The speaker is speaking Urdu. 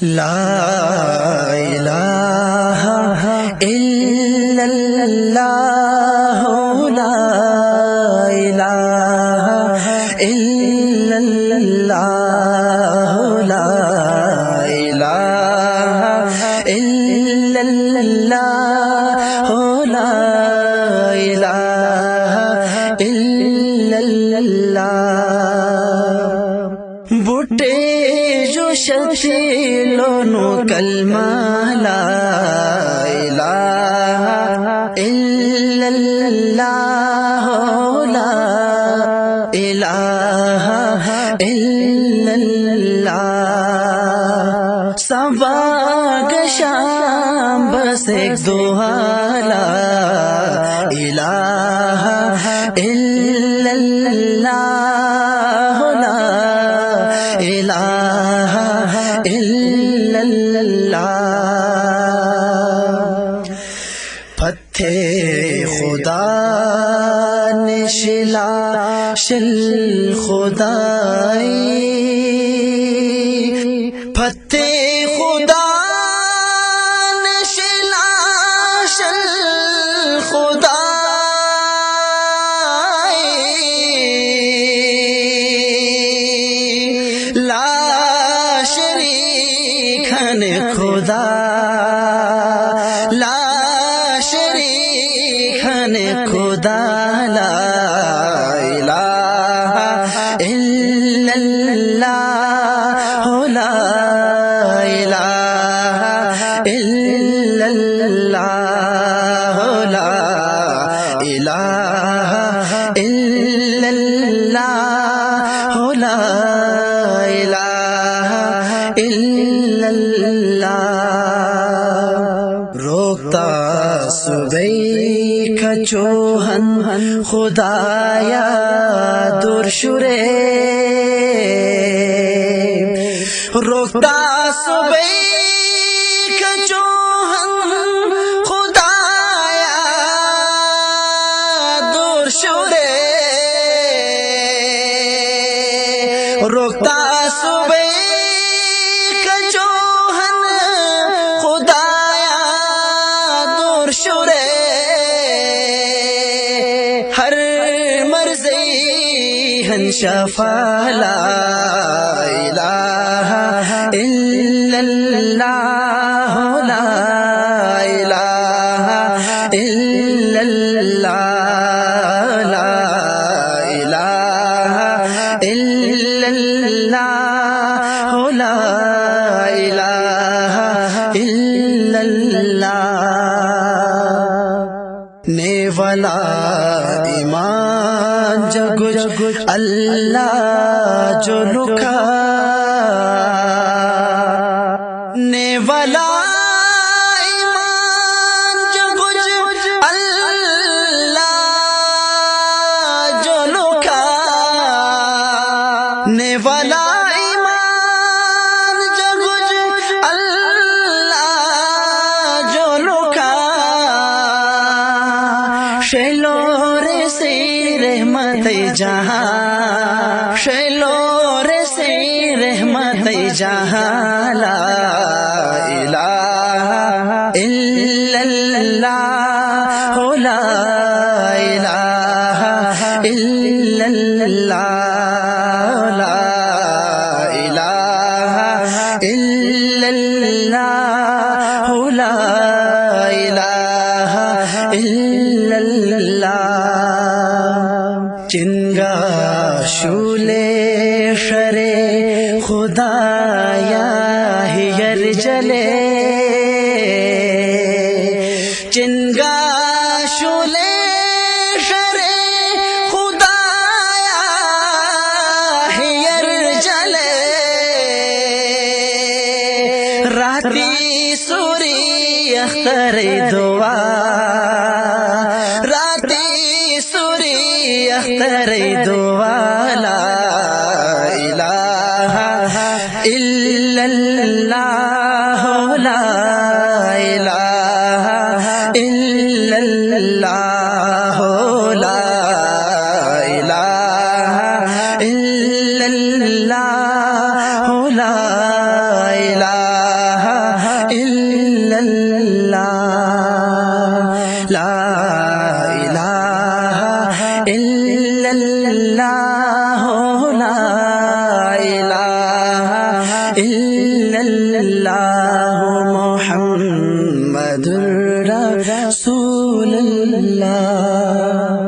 لا الہ الا اللہ لا الہ الا اللہ لا الہ الا اللہ لا الہ الا اللہ بوٹے جو شتیلونو کلمہ لا الہ الا اللہ لا الہ الا اللہ سبا گشام بس ایک دعا لا الہ الا اللہ لا الہ الا اللہ پتھے خدا نشلا شل خدائی پتھے خدا نشلا شل خدائی لا شریک خدا لا شریک خدا لا الہ الا اللہ لا الہ الا اللہ لا الہ الا اللہ لا الہ الا اللہ روکتا صبح کا چوہن خدایا دور شرے روکتا صبح کا چوہن خدایا دور شرے روکتا صبح کا چوہن خدایا دور شرے ہر مرضی ہن شفا لا الہ الا اللہ لا الہ الا اللہ لا الہ الا اللہ لا الہ الا اللہ نیولا ایمان جگج اللہ جو لکھا نیولا ایمان جگج اللہ جو لکھا نیولا ایمان جگج اللہ جو لکھا شیلور سے رحمت جہاں شیلور سے رحمت جہاں لا الہ الا اللہ لا الہ الا اللہ لا الہ الا اللہ لا الہ الا اللہ چنگا شولے شرے خدایا ہیر جلے چنگا شولے شرے خدایا ہیر جلے راتی سوری اختر دعا راتی سوری اختر دعا لا الہ الا اللہ لا الہ الا اللہ لا الہ الا اللہ لا الہ اللہ محمد رسول اللہ.